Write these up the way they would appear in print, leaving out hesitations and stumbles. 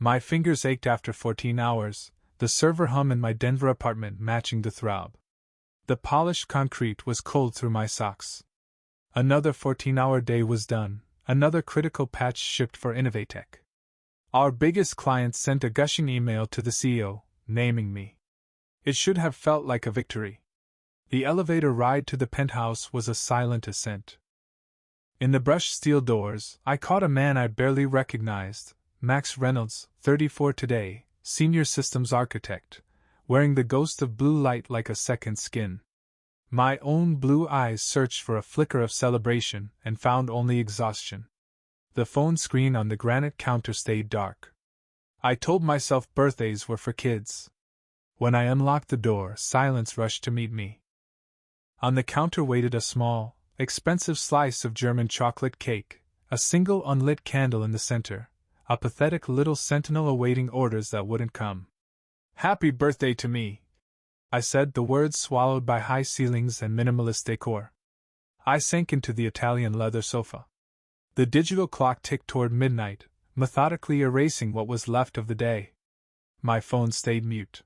My fingers ached after 14 hours, the server hum in my Denver apartment matching the throb. The polished concrete was cold through my socks. Another 14-hour day was done, another critical patch shipped for Innovatech. Our biggest client sent a gushing email to the CEO, naming me. It should have felt like a victory. The elevator ride to the penthouse was a silent ascent. In the brushed steel doors, I caught a man I barely recognized, Max Reynolds, 34 today, senior systems architect, wearing the ghost of blue light like a second skin. My own blue eyes searched for a flicker of celebration and found only exhaustion. The phone screen on the granite counter stayed dark. I told myself birthdays were for kids. When I unlocked the door, silence rushed to meet me. On the counter waited a small, expensive slice of German chocolate cake, a single unlit candle in the center, a pathetic little sentinel awaiting orders that wouldn't come. "Happy birthday to me," I said, the words swallowed by high ceilings and minimalist decor. I sank into the Italian leather sofa. The digital clock ticked toward midnight, methodically erasing what was left of the day. My phone stayed mute.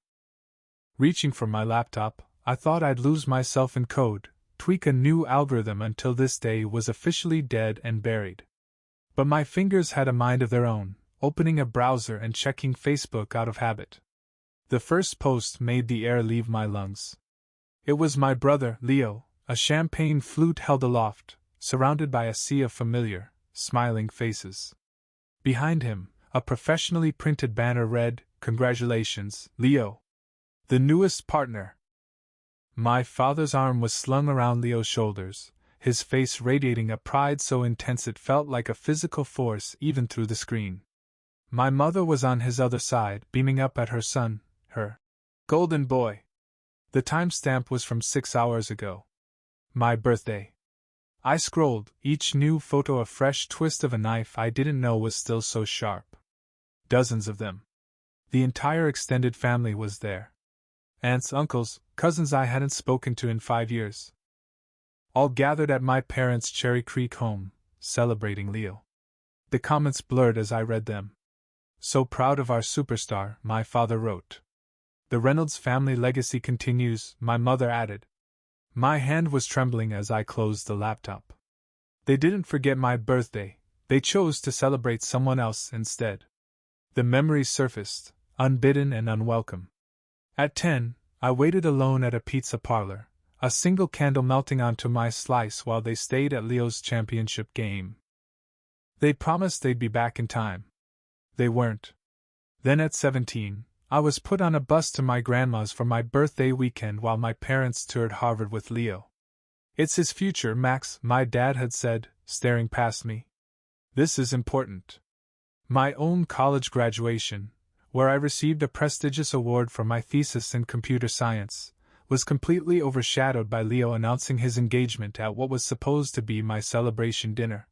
Reaching for my laptop, I thought I'd lose myself in code, tweak a new algorithm until this day was officially dead and buried. But my fingers had a mind of their own, opening a browser and checking Facebook out of habit. The first post made the air leave my lungs. It was my brother, Leo, a champagne flute held aloft, surrounded by a sea of familiar, smiling faces. Behind him, a professionally printed banner read, "Congratulations, Leo. The newest partner." My father's arm was slung around Leo's shoulders, his face radiating a pride so intense it felt like a physical force even through the screen. My mother was on his other side, beaming up at her son, her golden boy. The timestamp was from 6 hours ago. My birthday. I scrolled, each new photo a fresh twist of a knife I didn't know was still so sharp. Dozens of them. The entire extended family was there. Aunts, uncles, cousins I hadn't spoken to in 5 years. All gathered at my parents' Cherry Creek home, celebrating Leo. The comments blurred as I read them. "So proud of our superstar," my father wrote. "The Reynolds family legacy continues," my mother added. My hand was trembling as I closed the laptop. They didn't forget my birthday, they chose to celebrate someone else instead. The memories surfaced, unbidden and unwelcome. At 10, I waited alone at a pizza parlor, a single candle melting onto my slice while they stayed at Leo's championship game. They promised they'd be back in time. They weren't. Then at 17, I was put on a bus to my grandma's for my birthday weekend while my parents toured Harvard with Leo. "It's his future, Max," my dad had said, staring past me. "This is important." My own college graduation, where I received a prestigious award for my thesis in computer science, was completely overshadowed by Leo announcing his engagement at what was supposed to be my celebration dinner.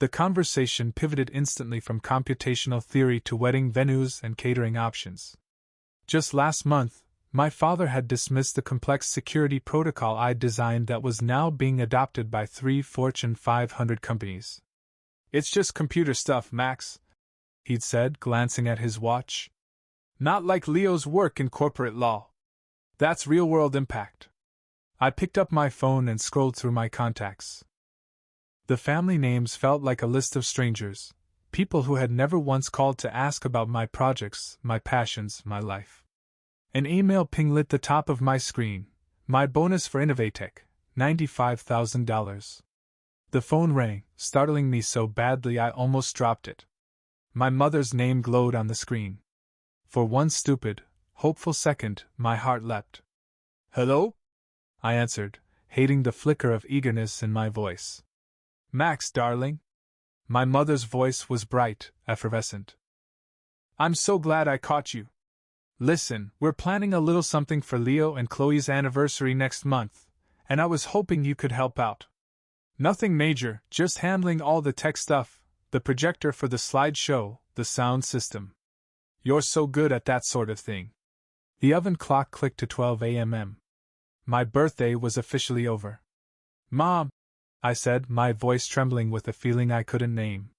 The conversation pivoted instantly from computational theory to wedding venues and catering options. Just last month, my father had dismissed the complex security protocol I'd designed that was now being adopted by 3 Fortune 500 companies. "It's just computer stuff, Max," he'd said, glancing at his watch. "Not like Leo's work in corporate law. That's real-world impact." I picked up my phone and scrolled through my contacts. The family names felt like a list of strangers, people who had never once called to ask about my projects, my passions, my life. An email ping lit the top of my screen. "My bonus for Innovatech, $95,000. The phone rang, startling me so badly I almost dropped it. My mother's name glowed on the screen. For one stupid, hopeful second, my heart leapt. "Hello?" I answered, hating the flicker of eagerness in my voice. "Max, darling." My mother's voice was bright, effervescent. "I'm so glad I caught you. Listen, we're planning a little something for Leo and Chloe's anniversary next month, and I was hoping you could help out. Nothing major, just handling all the tech stuff, the projector for the slideshow, the sound system. You're so good at that sort of thing." The oven clock clicked to 12 a.m. My birthday was officially over. "Mom," I said, my voice trembling with a feeling I couldn't name.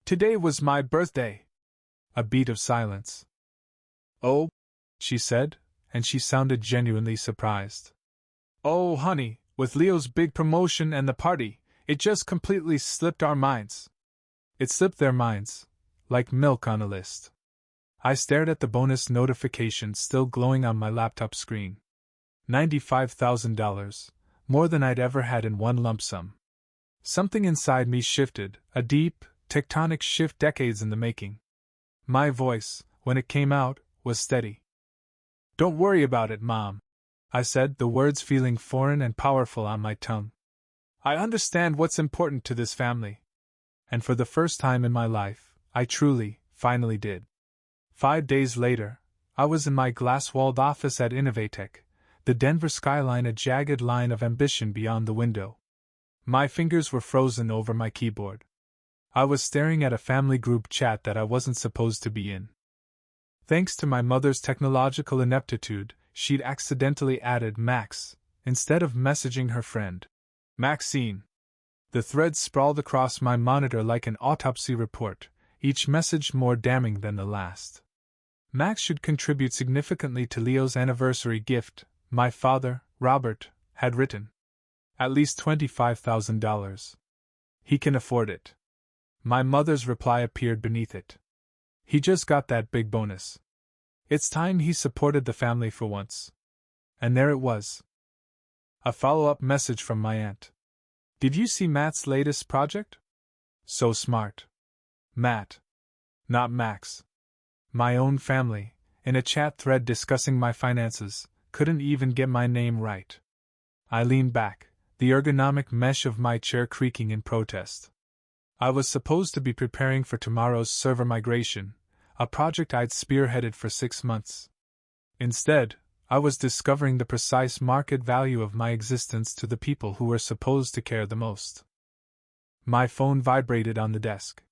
"Today was my birthday." A beat of silence. "Oh," she said, and she sounded genuinely surprised. "Oh, honey, with Leo's big promotion and the party, it just completely slipped our minds." It slipped their minds, like milk on a list. I stared at the bonus notification still glowing on my laptop screen. $95,000, more than I'd ever had in one lump sum. Something inside me shifted, a deep, tectonic shift decades in the making. My voice, when it came out, was steady. "Don't worry about it, Mom," I said, the words feeling foreign and powerful on my tongue. "I understand what's important to this family." And for the first time in my life, I truly, finally did. 5 days later, I was in my glass-walled office at Innovatech, the Denver skyline a jagged line of ambition beyond the window. My fingers were frozen over my keyboard. I was staring at a family group chat that I wasn't supposed to be in. Thanks to my mother's technological ineptitude, she'd accidentally added Max, instead of messaging her friend, Maxine. The threads sprawled across my monitor like an autopsy report, each message more damning than the last. Max should contribute significantly to Leo's anniversary gift, my father, Robert, had written. At least $25,000. He can afford it. My mother's reply appeared beneath it. He just got that big bonus. It's time he supported the family for once. And there it was. A follow-up message from my aunt. "Did you see Matt's latest project? So smart." Matt. Not Max. My own family, in a chat thread discussing my finances, couldn't even get my name right. I leaned back, the ergonomic mesh of my chair creaking in protest. I was supposed to be preparing for tomorrow's server migration, a project I'd spearheaded for 6 months. Instead, I was discovering the precise market value of my existence to the people who were supposed to care the most. My phone vibrated on the desk.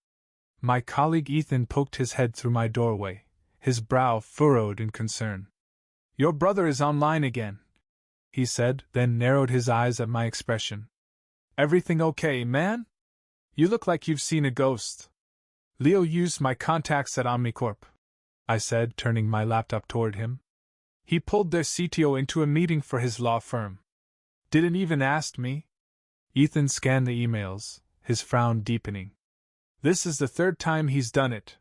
My colleague Ethan poked his head through my doorway, his brow furrowed in concern. "Your brother is online again," he said, then narrowed his eyes at my expression. "Everything okay, man? You look like you've seen a ghost." "Leo used my contacts at Omnicorp," I said, turning my laptop toward him. "He pulled their CTO into a meeting for his law firm. Didn't even ask me." Ethan scanned the emails, his frown deepening. "This is the 3rd time he's done it."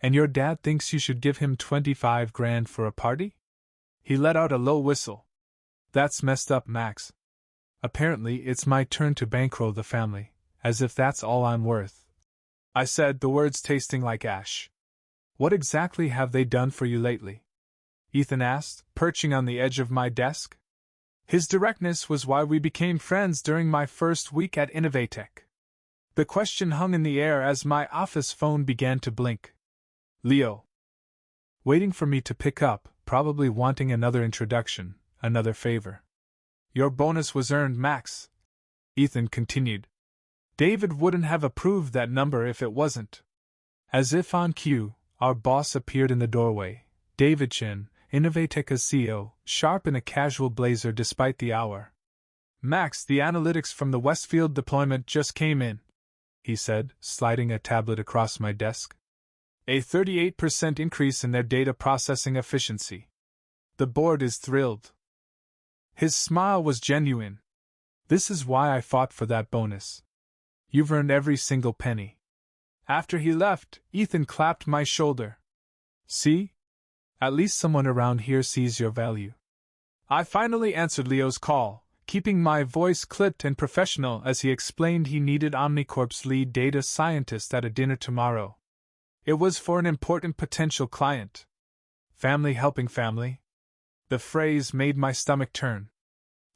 "And your dad thinks you should give him 25 grand for a party?" He let out a low whistle. "That's messed up, Max. Apparently it's my turn to bankroll the family, as if that's all I'm worth," I said, the words tasting like ash. "What exactly have they done for you lately?" Ethan asked, perching on the edge of my desk. His directness was why we became friends during my first week at Innovatech. The question hung in the air as my office phone began to blink. Leo. Waiting for me to pick up, probably wanting another introduction, another favor. "Your bonus was earned, Max," Ethan continued. "David wouldn't have approved that number if it wasn't." As if on cue, our boss appeared in the doorway, David Chin, Innovatech's CEO, sharp in a casual blazer despite the hour. "Max, the analytics from the Westfield deployment just came in," he said, sliding a tablet across my desk. "A 38% increase in their data processing efficiency. The board is thrilled." His smile was genuine. "This is why I fought for that bonus. You've earned every single penny." After he left, Ethan clapped my shoulder. "See? At least someone around here sees your value." I finally answered Leo's call, keeping my voice clipped and professional as he explained he needed Omnicorp's lead data scientist at a dinner tomorrow. It was for an important potential client. Family helping family. The phrase made my stomach turn.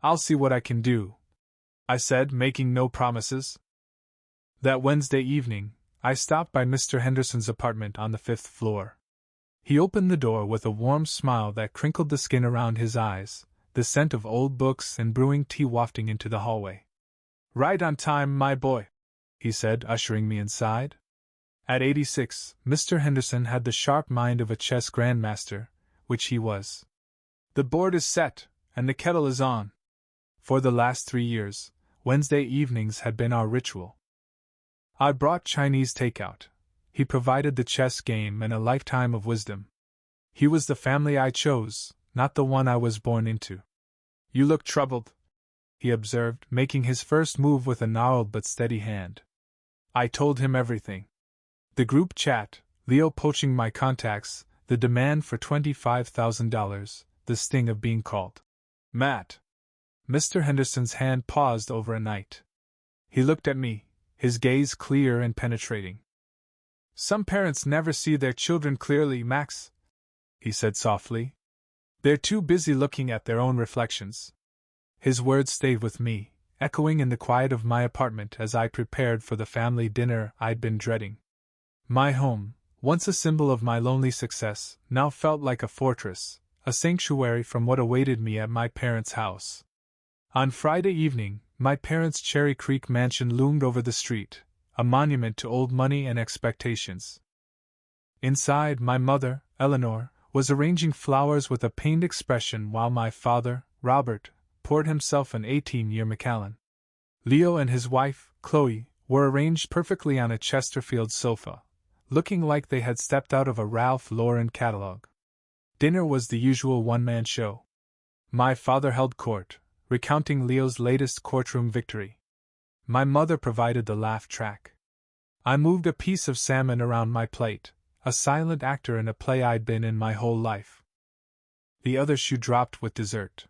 "I'll see what I can do," I said, making no promises. That Wednesday evening, I stopped by Mr. Henderson's apartment on the 5th floor. He opened the door with a warm smile that crinkled the skin around his eyes, the scent of old books and brewing tea wafting into the hallway. "Right on time, my boy," he said, ushering me inside. At 86, Mr. Henderson had the sharp mind of a chess grandmaster, which he was. "The board is set, and the kettle is on." For the last 3 years, Wednesday evenings had been our ritual. I brought Chinese takeout. He provided the chess game and a lifetime of wisdom. He was the family I chose, not the one I was born into. You look troubled, he observed, making his first move with a gnarled but steady hand. I told him everything. The group chat, Leo poaching my contacts, the demand for $25,000, the sting of being called Matt. Mr. Henderson's hand paused over a night. He looked at me, his gaze clear and penetrating. Some parents never see their children clearly, Max, he said softly. They're too busy looking at their own reflections. His words stayed with me, echoing in the quiet of my apartment as I prepared for the family dinner I'd been dreading. My home, once a symbol of my lonely success, now felt like a fortress, a sanctuary from what awaited me at my parents' house. On Friday evening, my parents' Cherry Creek mansion loomed over the street, a monument to old money and expectations. Inside, my mother, Eleanor, was arranging flowers with a pained expression while my father, Robert, poured himself an 18-year Macallan. Leo and his wife, Chloe, were arranged perfectly on a Chesterfield sofa, looking like they had stepped out of a Ralph Lauren catalog. Dinner was the usual one-man show. My father held court, recounting Leo's latest courtroom victory. My mother provided the laugh track. I moved a piece of salmon around my plate, a silent actor in a play I'd been in my whole life. The other shoe dropped with dessert.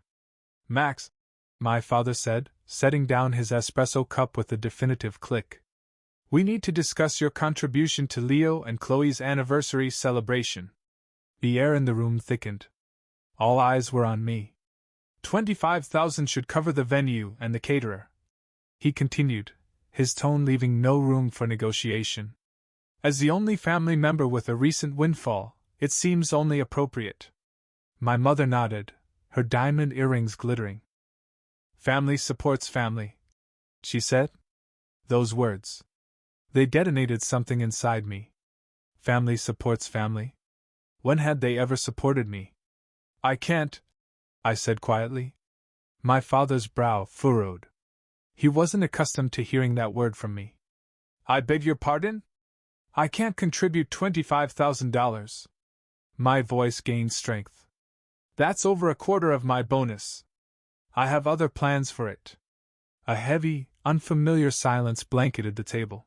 Max, my father said, setting down his espresso cup with a definitive click. We need to discuss your contribution to Leo and Chloe's anniversary celebration. The air in the room thickened. All eyes were on me. $25,000 should cover the venue and the caterer, he continued, his tone leaving no room for negotiation. As the only family member with a recent windfall, it seems only appropriate. My mother nodded, her diamond earrings glittering. Family supports family, she said. Those words. They detonated something inside me. Family supports family? When had they ever supported me? I can't, I said quietly. My father's brow furrowed. He wasn't accustomed to hearing that word from me. I beg your pardon? I can't contribute $25,000. My voice gained strength. That's over a quarter of my bonus. I have other plans for it. A heavy, unfamiliar silence blanketed the table.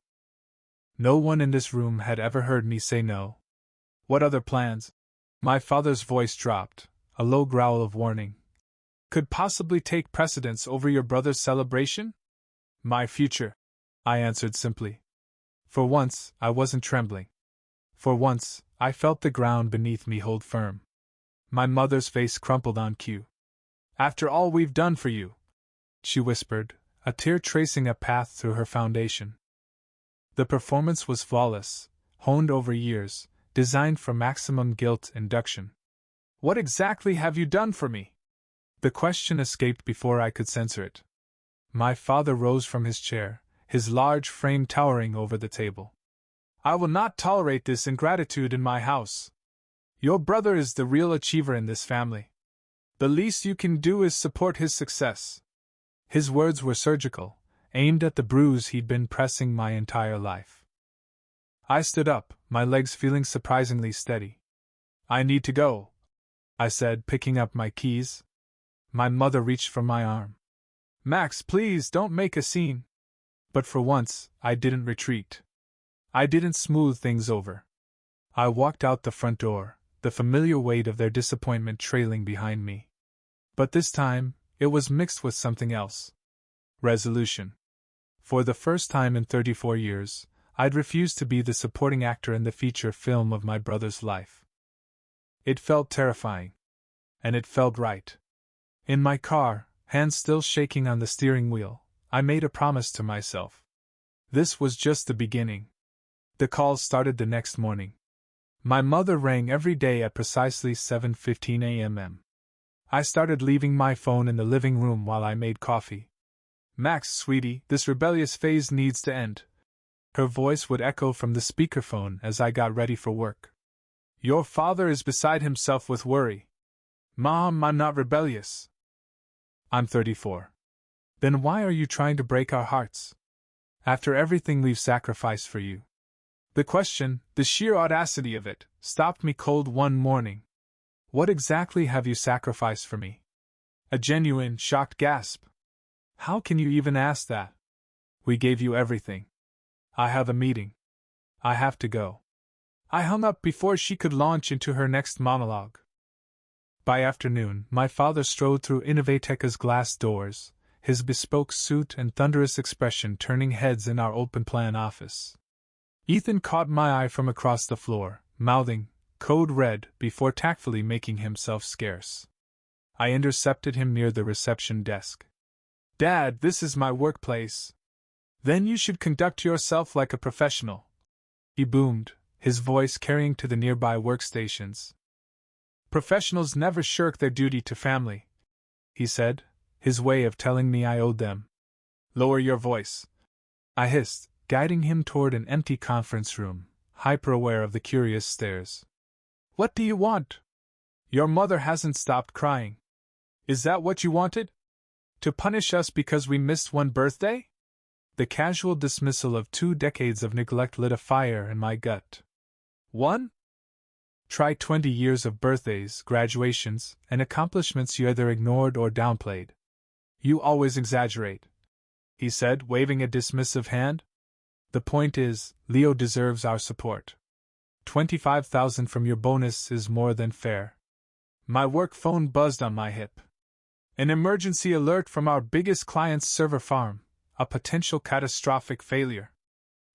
No one in this room had ever heard me say no. What other plans? My father's voice dropped, a low growl of warning. Could possibly take precedence over your brother's celebration? My future, I answered simply. For once, I wasn't trembling. For once, I felt the ground beneath me hold firm. My mother's face crumpled on cue. After all we've done for you, she whispered, a tear tracing a path through her foundation. The performance was flawless, honed over years, designed for maximum guilt induction. What exactly have you done for me? The question escaped before I could censor it. My father rose from his chair, his large frame towering over the table. I will not tolerate this ingratitude in my house. Your brother is the real achiever in this family. The least you can do is support his success. His words were surgical, aimed at the bruise he'd been pressing my entire life. I stood up, my legs feeling surprisingly steady. I need to go, I said, picking up my keys. My mother reached for my arm. Max, please don't make a scene. But for once, I didn't retreat. I didn't smooth things over. I walked out the front door, the familiar weight of their disappointment trailing behind me. But this time, it was mixed with something else. Resolution. For the first time in 34 years, I'd refused to be the supporting actor in the feature film of my brother's life. It felt terrifying. And it felt right. In my car, hands still shaking on the steering wheel, I made a promise to myself. This was just the beginning. The calls started the next morning. My mother rang every day at precisely 7:15 a.m. I started leaving my phone in the living room while I made coffee. Max, sweetie, this rebellious phase needs to end. Her voice would echo from the speakerphone as I got ready for work. Your father is beside himself with worry. Mom, I'm not rebellious. I'm 34. Then why are you trying to break our hearts? After everything we've sacrificed for you. The question, the sheer audacity of it, stopped me cold one morning. What exactly have you sacrificed for me? A genuine, shocked gasp. How can you even ask that? We gave you everything. I have a meeting. I have to go. I hung up before she could launch into her next monologue. By afternoon, my father strode through Innovateca's glass doors, his bespoke suit and thunderous expression turning heads in our open-plan office. Ethan caught my eye from across the floor, mouthing, "Code Red," before tactfully making himself scarce. I intercepted him near the reception desk. "Dad, this is my workplace. Then you should conduct yourself like a professional," he boomed, his voice carrying to the nearby workstations. "Professionals never shirk their duty to family," he said, his way of telling me I owed them. "Lower your voice," I hissed, guiding him toward an empty conference room, hyper-aware of the curious stares. "What do you want? Your mother hasn't stopped crying. Is that what you wanted? To punish us because we missed one birthday?" The casual dismissal of 2 decades of neglect lit a fire in my gut. "One? Try 20 years of birthdays, graduations, and accomplishments you either ignored or downplayed. You always exaggerate," he said, waving a dismissive hand. "The point is, Leo deserves our support. 25,000 from your bonus is more than fair." My work phone buzzed on my hip. An emergency alert from our biggest client's server farm, a potential catastrophic failure.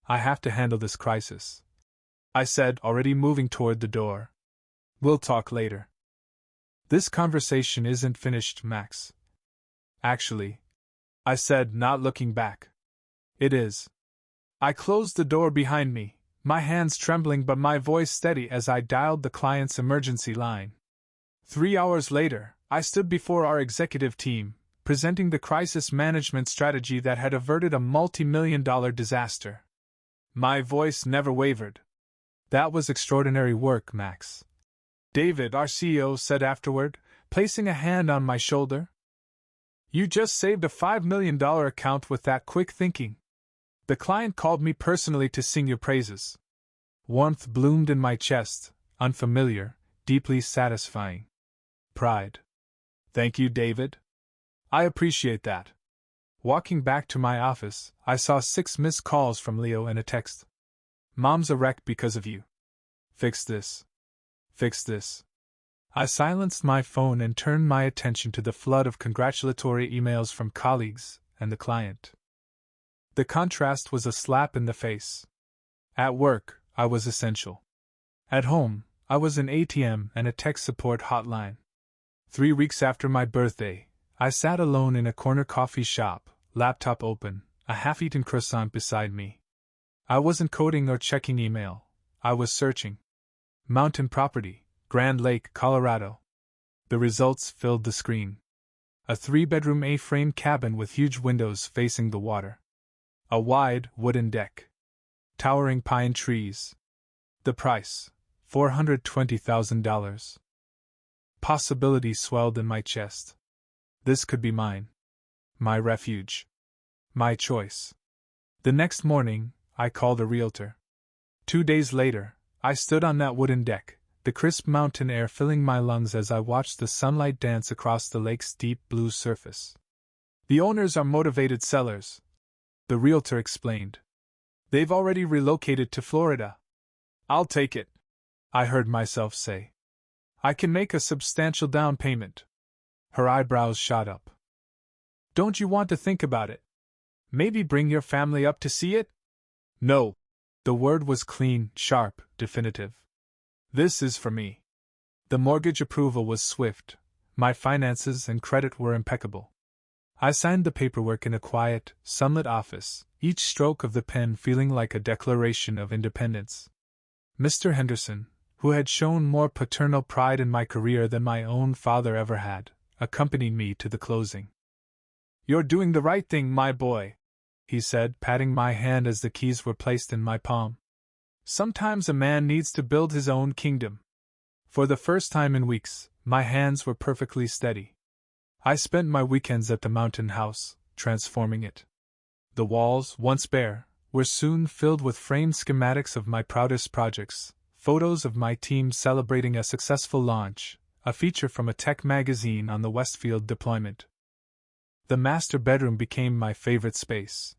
"I have to handle this crisis," I said, already moving toward the door. "We'll talk later." "This conversation isn't finished, Max." "Actually," I said, not looking back. "It is." I closed the door behind me, my hands trembling but my voice steady as I dialed the client's emergency line. 3 hours later, I stood before our executive team, presenting the crisis management strategy that had averted a multi-million-dollar disaster. My voice never wavered. "That was extraordinary work, Max," David, our CEO, said afterward, placing a hand on my shoulder. "You just saved a $5 million account with that quick thinking. The client called me personally to sing your praises." Warmth bloomed in my chest, unfamiliar, deeply satisfying. Pride. "Thank you, David. I appreciate that." Walking back to my office, I saw 6 missed calls from Leo and a text. "Mom's a wreck because of you. Fix this. Fix this." I silenced my phone and turned my attention to the flood of congratulatory emails from colleagues and the client. The contrast was a slap in the face. At work, I was essential. At home, I was an ATM and a tech support hotline. 3 weeks after my birthday, I sat alone in a corner coffee shop, laptop open, a half-eaten croissant beside me. I wasn't coding or checking email. I was searching. Mountain property, Grand Lake, Colorado. The results filled the screen. A 3-bedroom A-frame cabin with huge windows facing the water. A wide, wooden deck. Towering pine trees. The price, $420,000. Possibility swelled in my chest. This could be mine. My refuge. My choice. The next morning, I called a realtor. 2 days later, I stood on that wooden deck, the crisp mountain air filling my lungs as I watched the sunlight dance across the lake's deep blue surface. "The owners are motivated sellers," the realtor explained. "They've already relocated to Florida." "I'll take it," I heard myself say. "I can make a substantial down payment." Her eyebrows shot up. "Don't you want to think about it? Maybe bring your family up to see it?" "No." The word was clean, sharp, definitive. "This is for me." The mortgage approval was swift. My finances and credit were impeccable. I signed the paperwork in a quiet, sunlit office, each stroke of the pen feeling like a declaration of independence. Mr. Henderson, who had shown more paternal pride in my career than my own father ever had, accompanied me to the closing. "You're doing the right thing, my boy," he said, patting my hand as the keys were placed in my palm. "Sometimes a man needs to build his own kingdom." For the first time in weeks, my hands were perfectly steady. I spent my weekends at the mountain house, transforming it. The walls, once bare, were soon filled with framed schematics of my proudest projects, photos of my team celebrating a successful launch, a feature from a tech magazine on the Westfield deployment. The master bedroom became my favorite space.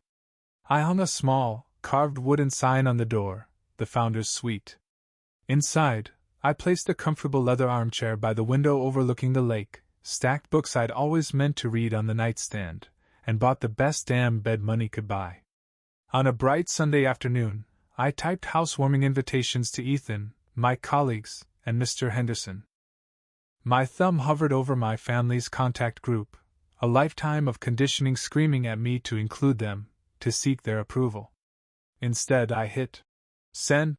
I hung a small, carved wooden sign on the door, the founder's suite. Inside, I placed a comfortable leather armchair by the window overlooking the lake, stacked books I'd always meant to read on the nightstand, and bought the best damn bed money could buy. On a bright Sunday afternoon, I typed housewarming invitations to Ethan, my colleagues, and Mr. Henderson. My thumb hovered over my family's contact group, a lifetime of conditioning screaming at me to include them, to seek their approval. Instead, I hit send.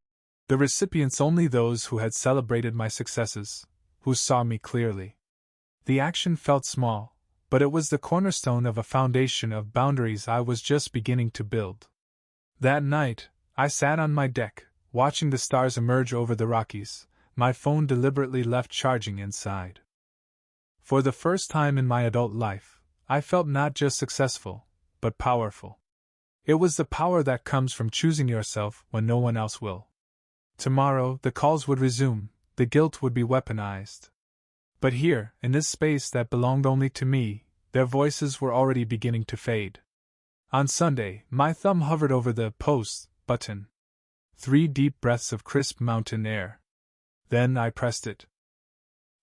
The recipients only those who had celebrated my successes, who saw me clearly. The action felt small, but it was the cornerstone of a foundation of boundaries I was just beginning to build. That night, I sat on my deck, watching the stars emerge over the Rockies, my phone deliberately left charging inside. For the first time in my adult life, I felt not just successful, but powerful. It was the power that comes from choosing yourself when no one else will. Tomorrow, the calls would resume, the guilt would be weaponized. But here, in this space that belonged only to me, their voices were already beginning to fade. On Sunday, my thumb hovered over the Post button. 3 deep breaths of crisp mountain air. Then I pressed it.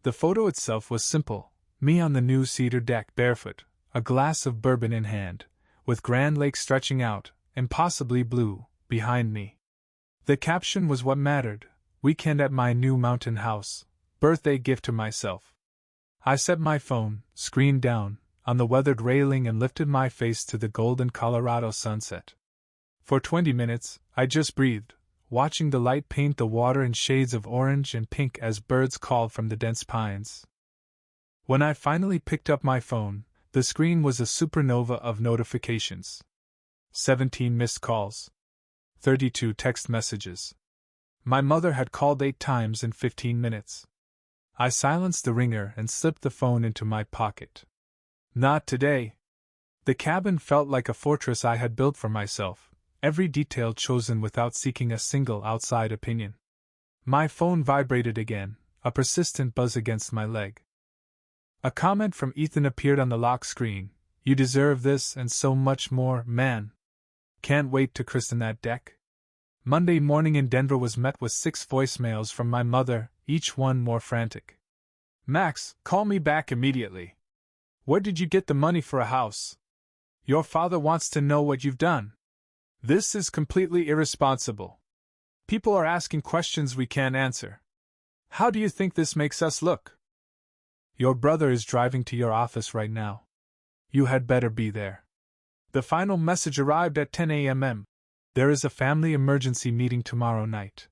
The photo itself was simple, me on the new cedar deck barefoot, a glass of bourbon in hand, with Grand Lake stretching out, impossibly blue, behind me. The caption was what mattered: weekend at my new mountain house, birthday gift to myself. I set my phone, screen down, on the weathered railing and lifted my face to the golden Colorado sunset. For 20 minutes, I just breathed, watching the light paint the water in shades of orange and pink as birds called from the dense pines. When I finally picked up my phone, the screen was a supernova of notifications. 17 missed calls. 32 text messages. My mother had called 8 times in 15 minutes. I silenced the ringer and slipped the phone into my pocket. Not today. The cabin felt like a fortress I had built for myself, every detail chosen without seeking a single outside opinion. My phone vibrated again, a persistent buzz against my leg. A comment from Ethan appeared on the lock screen. "You deserve this and so much more, man. Can't wait to christen that deck." Monday morning in Denver was met with 6 voicemails from my mother, each one more frantic. "Max, call me back immediately. Where did you get the money for a house? Your father wants to know what you've done. This is completely irresponsible. People are asking questions we can't answer. How do you think this makes us look? Your brother is driving to your office right now. You had better be there." The final message arrived at 10 a.m. "There is a family emergency meeting tomorrow night.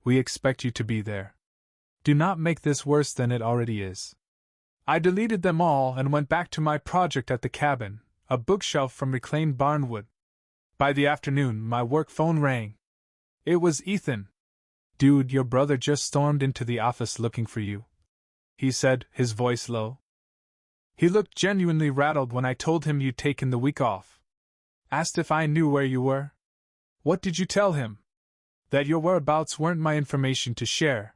We expect you to be there. Do not make this worse than it already is." I deleted them all and went back to my project at the cabin, a bookshelf from reclaimed barnwood. By the afternoon, my work phone rang. It was Ethan. "Dude, your brother just stormed into the office looking for you," he said, his voice low. "He looked genuinely rattled when I told him you'd taken the week off. Asked if I knew where you were." "What did you tell him?" "That your whereabouts weren't my information to share.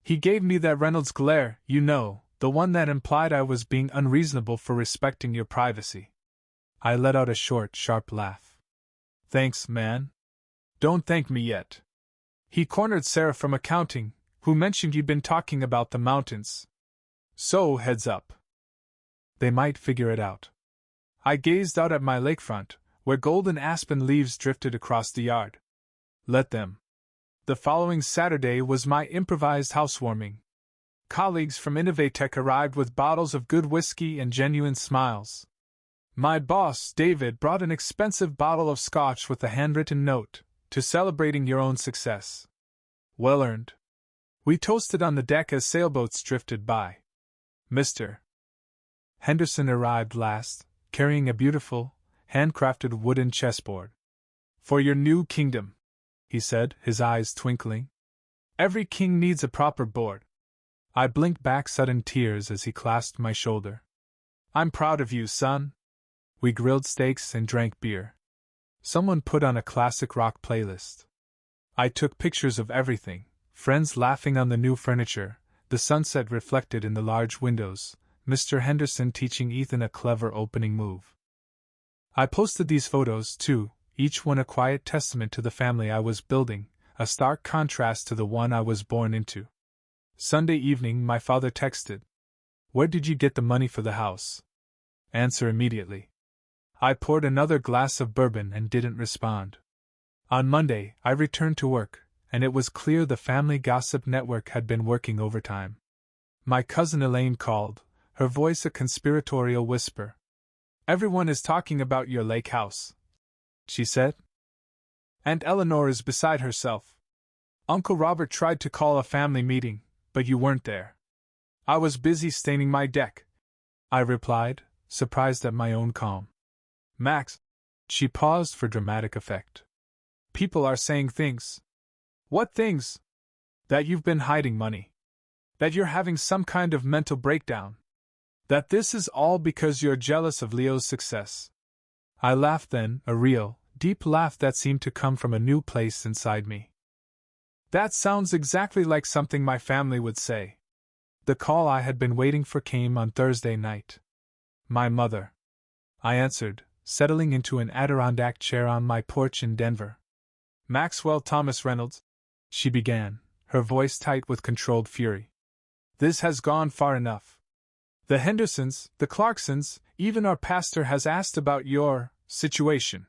He gave me that Reynolds glare, you know, the one that implied I was being unreasonable for respecting your privacy." I let out a short, sharp laugh. "Thanks, man. Don't thank me yet. He cornered Sarah from accounting, who mentioned you'd been talking about the mountains. So, heads up. They might figure it out." I gazed out at my lakefront, where golden aspen leaves drifted across the yard. Let them. The following Saturday was my improvised housewarming. Colleagues from Innovatech arrived with bottles of good whiskey and genuine smiles. My boss, David, brought an expensive bottle of scotch with a handwritten note, "To celebrating your own success. Well earned." We toasted on the deck as sailboats drifted by. Mr. Henderson arrived last, carrying a beautiful, handcrafted wooden chessboard. "For your new kingdom," he said, his eyes twinkling. "Every king needs a proper board." I blinked back sudden tears as he clasped my shoulder. "I'm proud of you, son." We grilled steaks and drank beer. Someone put on a classic rock playlist. I took pictures of everything, friends laughing on the new furniture, the sunset reflected in the large windows, Mr. Henderson teaching Ethan a clever opening move. I posted these photos, too, each one a quiet testament to the family I was building, a stark contrast to the one I was born into. Sunday evening, my father texted, "Where did you get the money for the house?" Answer immediately. I poured another glass of bourbon and didn't respond. On Monday, I returned to work, and it was clear the family gossip network had been working overtime. My cousin Elaine called, her voice a conspiratorial whisper. "Everyone is talking about your lake house," she said. "Aunt Eleanor is beside herself. Uncle Robert tried to call a family meeting, but you weren't there." "I was busy staining my deck," I replied, surprised at my own calm. "Max," she paused for dramatic effect. "People are saying things." "What things?" "That you've been hiding money. That you're having some kind of mental breakdown. That this is all because you're jealous of Leo's success." I laughed then, a real, deep laugh that seemed to come from a new place inside me. "That sounds exactly like something my family would say." The call I had been waiting for came on Thursday night. "My mother," I answered, settling into an Adirondack chair on my porch in Denver. "Maxwell Thomas Reynolds," she began, her voice tight with controlled fury. "This has gone far enough. The Hendersons, the Clarksons, even our pastor has asked about your situation."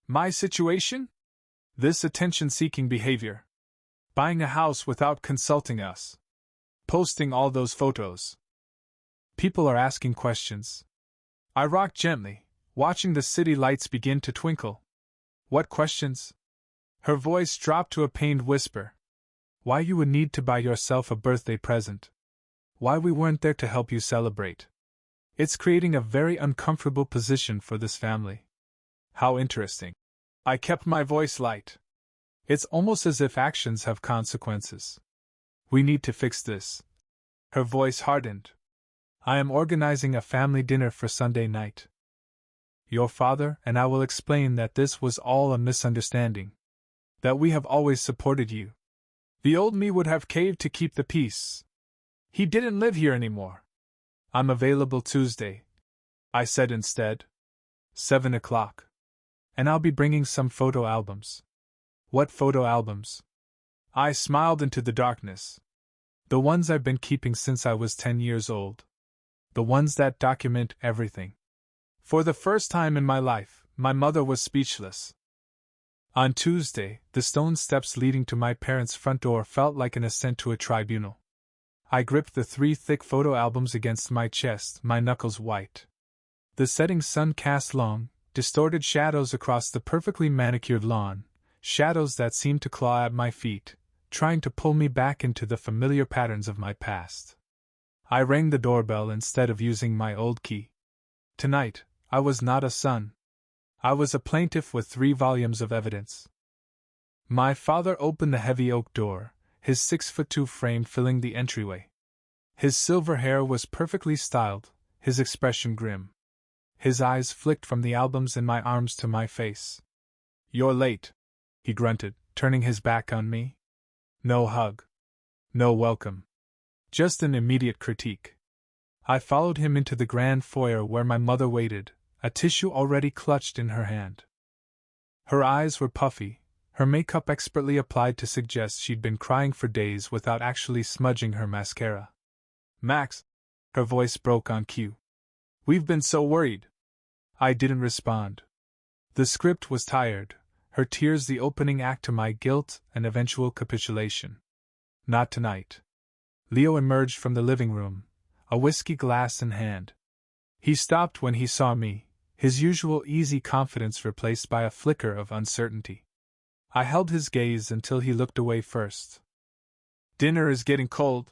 "My situation?" "This attention-seeking behavior. Buying a house without consulting us. Posting all those photos. People are asking questions." I rocked gently, watching the city lights begin to twinkle. "What questions?" Her voice dropped to a pained whisper. "Why you would need to buy yourself a birthday present. Why we weren't there to help you celebrate. It's creating a very uncomfortable position for this family." "How interesting." I kept my voice light. "It's almost as if actions have consequences. We need to fix this." Her voice hardened. "I am organizing a family dinner for Sunday night. Your father and I will explain that this was all a misunderstanding. That we have always supported you. The old me would have caved to keep the peace. He didn't live here anymore." "I'm available Tuesday," I said instead. 7 o'clock. "And I'll be bringing some photo albums." "What photo albums?" I smiled into the darkness. "The ones I've been keeping since I was 10 years old. The ones that document everything." For the first time in my life, my mother was speechless. On Tuesday, the stone steps leading to my parents' front door felt like an ascent to a tribunal. I gripped the 3 thick photo albums against my chest, my knuckles white. The setting sun cast long, distorted shadows across the perfectly manicured lawn, shadows that seemed to claw at my feet, trying to pull me back into the familiar patterns of my past. I rang the doorbell instead of using my old key. Tonight, I was not a son. I was a plaintiff with 3 volumes of evidence. My father opened the heavy oak door, his 6'2" frame filling the entryway. His silver hair was perfectly styled, his expression grim. His eyes flicked from the albums in my arms to my face. "You're late," he grunted, turning his back on me. No hug. No welcome. Just an immediate critique. I followed him into the grand foyer where my mother waited, a tissue already clutched in her hand. Her eyes were puffy, her makeup expertly applied to suggest she'd been crying for days without actually smudging her mascara. "Max," her voice broke on cue. "We've been so worried." I didn't respond. The script was tired, her tears the opening act to my guilt and eventual capitulation. Not tonight. Leo emerged from the living room, a whiskey glass in hand. He stopped when he saw me, his usual easy confidence replaced by a flicker of uncertainty. I held his gaze until he looked away first. "Dinner is getting cold,"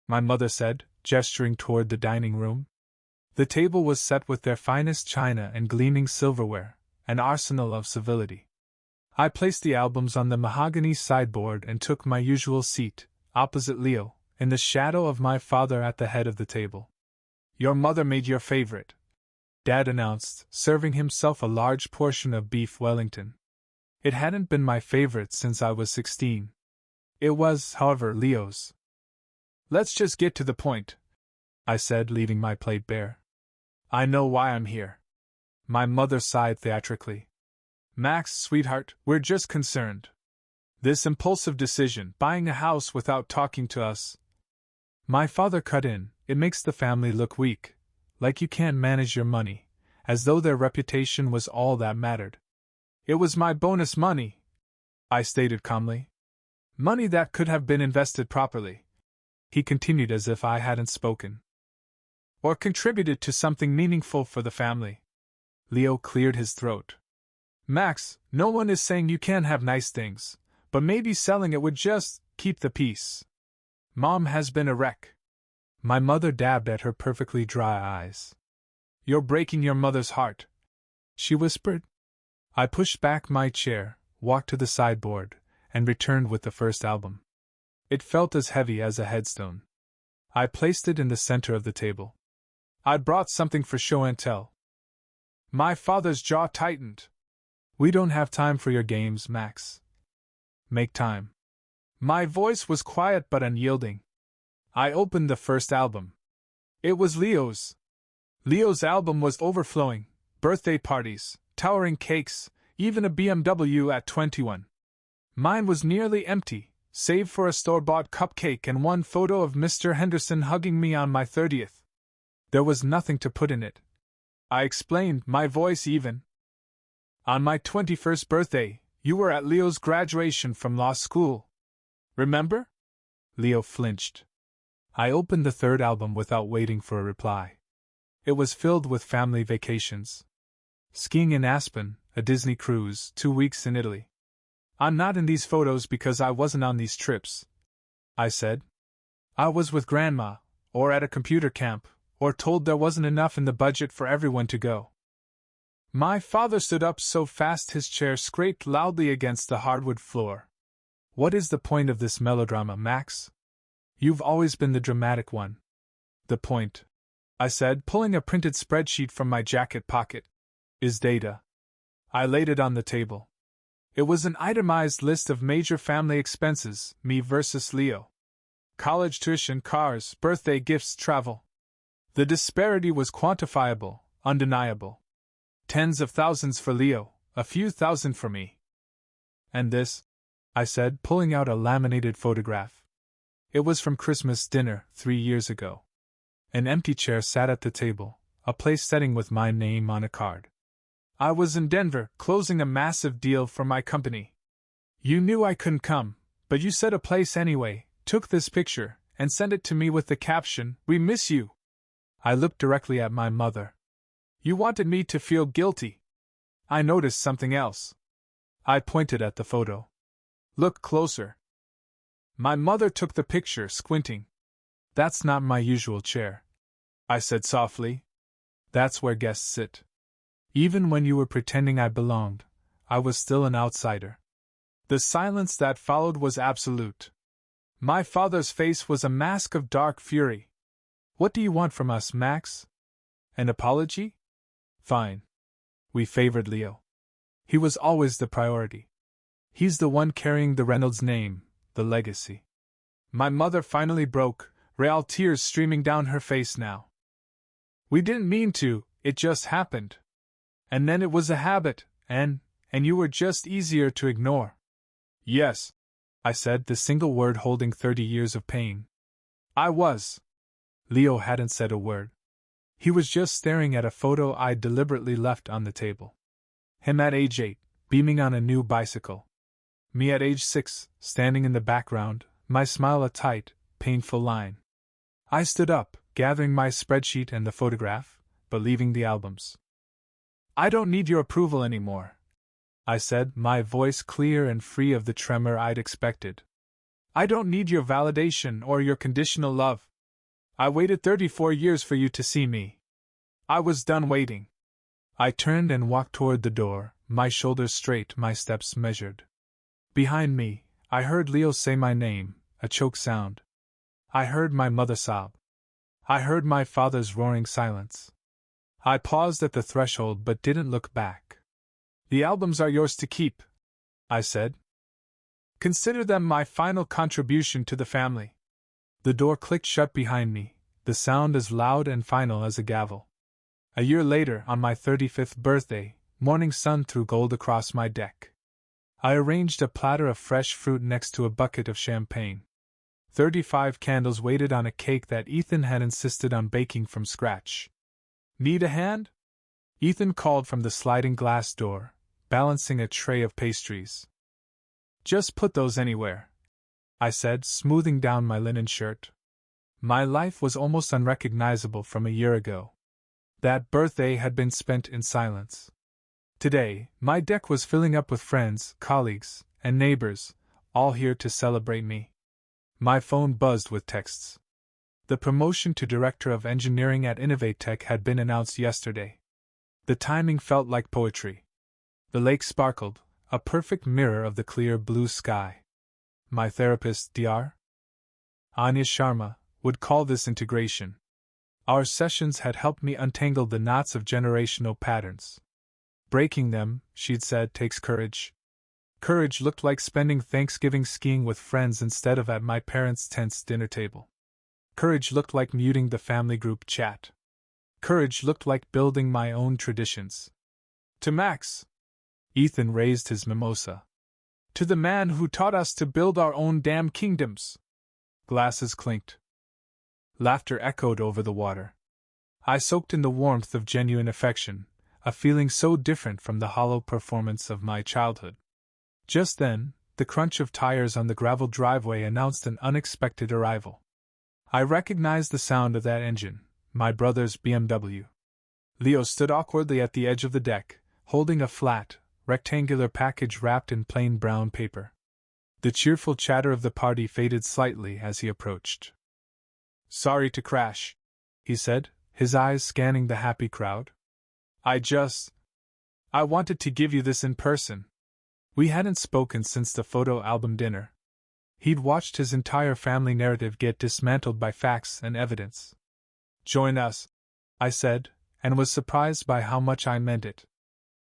my mother said, gesturing toward the dining room. The table was set with their finest china and gleaming silverware, an arsenal of civility. I placed the albums on the mahogany sideboard and took my usual seat, opposite Leo, in the shadow of my father at the head of the table. "Your mother made your favorite," Dad announced, serving himself a large portion of beef Wellington. It hadn't been my favorite since I was 16. It was, however, Leo's. "Let's just get to the point," I said, leaving my plate bare. "I know why I'm here." My mother sighed theatrically. "Max, sweetheart, we're just concerned. This impulsive decision, buying a house without talking to us." My father cut in, "It makes the family look weak, like you can't manage your money, as though their reputation was all that mattered." "It was my bonus money," I stated calmly. "Money that could have been invested properly," he continued as if I hadn't spoken. "Or contributed to something meaningful for the family." Leo cleared his throat. "Max, no one is saying you can't have nice things, but maybe selling it would just keep the peace. Mom has been a wreck." My mother dabbed at her perfectly dry eyes. "You're breaking your mother's heart," she whispered. I pushed back my chair, walked to the sideboard, and returned with the first album. It felt as heavy as a headstone. I placed it in the center of the table. "I brought something for show and tell." My father's jaw tightened. "We don't have time for your games, Max." "Make time." My voice was quiet but unyielding. I opened the first album. It was Leo's. Leo's album was overflowing: birthday parties, towering cakes, even a BMW at 21. Mine was nearly empty, save for a store-bought cupcake and one photo of Mr. Henderson hugging me on my 30th. There was nothing to put in it. I explained, my voice even. "On my 21st birthday, you were at Leo's graduation from law school. Remember?" Leo flinched. I opened the third album without waiting for a reply. It was filled with family vacations. Skiing in Aspen, a Disney cruise, 2 weeks in Italy. "I'm not in these photos because I wasn't on these trips," I said. "I was with Grandma, or at a computer camp, or told there wasn't enough in the budget for everyone to go." My father stood up so fast his chair scraped loudly against the hardwood floor. "What is the point of this melodrama, Max? You've always been the dramatic one." "The point," I said, pulling a printed spreadsheet from my jacket pocket, "is data." I laid it on the table. It was an itemized list of major family expenses, me versus Leo. College tuition, cars, birthday gifts, travel. The disparity was quantifiable, undeniable. Tens of thousands for Leo, a few thousand for me. "And this?" I said, pulling out a laminated photograph. It was from Christmas dinner 3 years ago. An empty chair sat at the table, a place setting with my name on a card. I was in Denver, closing a massive deal for my company. You knew I couldn't come, but you set a place anyway, took this picture, and sent it to me with the caption, "We miss you." I looked directly at my mother. "You wanted me to feel guilty." I noticed something else. I pointed at the photo. "Look closer." My mother took the picture, squinting. "That's not my usual chair," I said softly. "That's where guests sit. Even when you were pretending I belonged, I was still an outsider." The silence that followed was absolute. My father's face was a mask of dark fury. "What do you want from us, Max? An apology? Fine." We favored Leo. He was always the priority. He's the one carrying the Reynolds name, the legacy. My mother finally broke, real tears streaming down her face now. "We didn't mean to, it just happened. And then it was a habit, and you were just easier to ignore." "Yes," I said, the single word holding 30 years of pain. "I was." Leo hadn't said a word. He was just staring at a photo I'd deliberately left on the table. Him at age 8, beaming on a new bicycle. Me at age 6, standing in the background, my smile a tight, painful line. I stood up, gathering my spreadsheet and the photograph, but leaving the albums. "I don't need your approval anymore," I said, my voice clear and free of the tremor I'd expected. "I don't need your validation or your conditional love. I waited 34 years for you to see me. I was done waiting." I turned and walked toward the door, my shoulders straight, my steps measured. Behind me, I heard Leo say my name, a choked sound. I heard my mother sob. I heard my father's roaring silence. I paused at the threshold but didn't look back. The albums are yours to keep, I said. Consider them my final contribution to the family. The door clicked shut behind me, the sound as loud and final as a gavel. A year later, on my 35th birthday, morning sun threw gold across my deck. I arranged a platter of fresh fruit next to a bucket of champagne. 35 candles waited on a cake that Ethan had insisted on baking from scratch. Need a hand? Ethan called from the sliding glass door, balancing a tray of pastries. Just put those anywhere, I said, smoothing down my linen shirt. My life was almost unrecognizable from a year ago. That birthday had been spent in silence. Today, my deck was filling up with friends, colleagues, and neighbors, all here to celebrate me. My phone buzzed with texts. The promotion to Director of Engineering at Innovatech had been announced yesterday. The timing felt like poetry. The lake sparkled, a perfect mirror of the clear blue sky. My therapist, Dr. Anya Sharma, would call this integration. Our sessions had helped me untangle the knots of generational patterns. Breaking them, she'd said, takes courage. Courage looked like spending Thanksgiving skiing with friends instead of at my parents' tense dinner table. Courage looked like muting the family group chat. Courage looked like building my own traditions. To Max, Ethan raised his mimosa. To the man who taught us to build our own damn kingdoms. Glasses clinked. Laughter echoed over the water. I soaked in the warmth of genuine affection, a feeling so different from the hollow performance of my childhood. Just then, the crunch of tires on the gravel driveway announced an unexpected arrival. I recognized the sound of that engine, my brother's BMW. Leo stood awkwardly at the edge of the deck, holding a flat, rectangular package wrapped in plain brown paper. The cheerful chatter of the party faded slightly as he approached. Sorry to crash, he said, his eyes scanning the happy crowd. I wanted to give you this in person. We hadn't spoken since the photo album dinner. He'd watched his entire family narrative get dismantled by facts and evidence. Join us, I said, and was surprised by how much I meant it.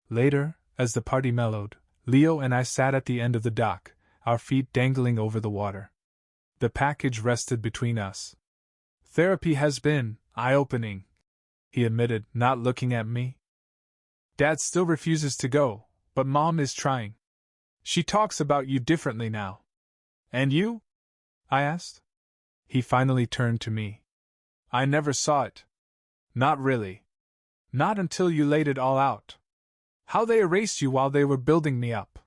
Later, as the party mellowed, Leo and I sat at the end of the dock, our feet dangling over the water. The package rested between us. Therapy has been eye-opening, he admitted, not looking at me. Dad still refuses to go, but Mom is trying. She talks about you differently now. And you? I asked. He finally turned to me. I never saw it. Not really. Not until you laid it all out. How they erased you while they were building me up.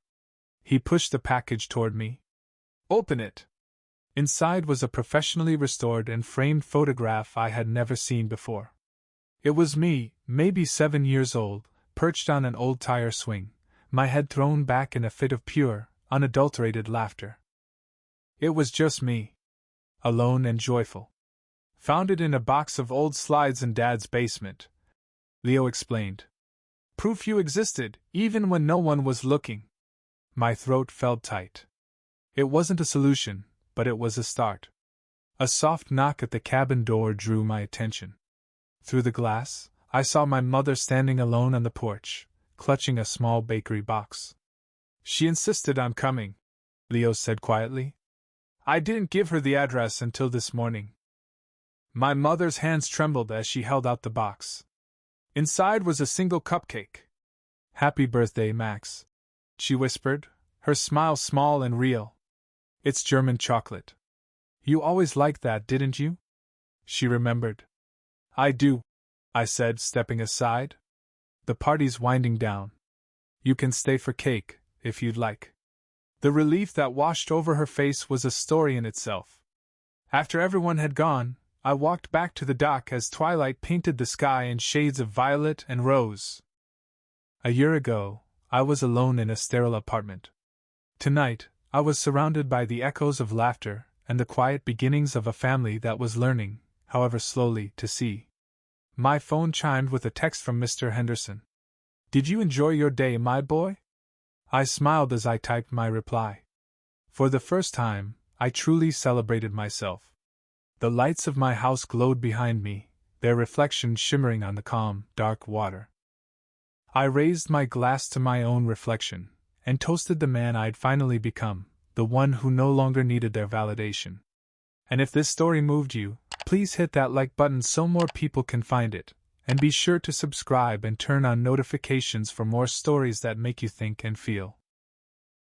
He pushed the package toward me. Open it. Inside was a professionally restored and framed photograph I had never seen before. It was me, maybe 7 years old, perched on an old tire swing, my head thrown back in a fit of pure, unadulterated laughter. It was just me. Alone and joyful. Found it in a box of old slides in Dad's basement, Leo explained. Proof you existed, even when no one was looking. My throat felt tight. It wasn't a solution, but it was a start. A soft knock at the cabin door drew my attention. Through the glass, I saw my mother standing alone on the porch, clutching a small bakery box. She insisted on coming, Leo said quietly. I didn't give her the address until this morning. My mother's hands trembled as she held out the box. Inside was a single cupcake. Happy birthday, Max, she whispered, her smile small and real. It's German chocolate. You always liked that, didn't you? She remembered. I do, I said, stepping aside. The party's winding down. You can stay for cake, if you'd like. The relief that washed over her face was a story in itself. After everyone had gone, I walked back to the dock as twilight painted the sky in shades of violet and rose. A year ago, I was alone in a sterile apartment. Tonight, I was surrounded by the echoes of laughter and the quiet beginnings of a family that was learning, however slowly, to see. My phone chimed with a text from Mr. Henderson. Did you enjoy your day, my boy? I smiled as I typed my reply. For the first time, I truly celebrated myself. The lights of my house glowed behind me, their reflection shimmering on the calm, dark water. I raised my glass to my own reflection, and toasted the man I'd finally become, the one who no longer needed their validation. And if this story moved you, please hit that like button so more people can find it, and be sure to subscribe and turn on notifications for more stories that make you think and feel.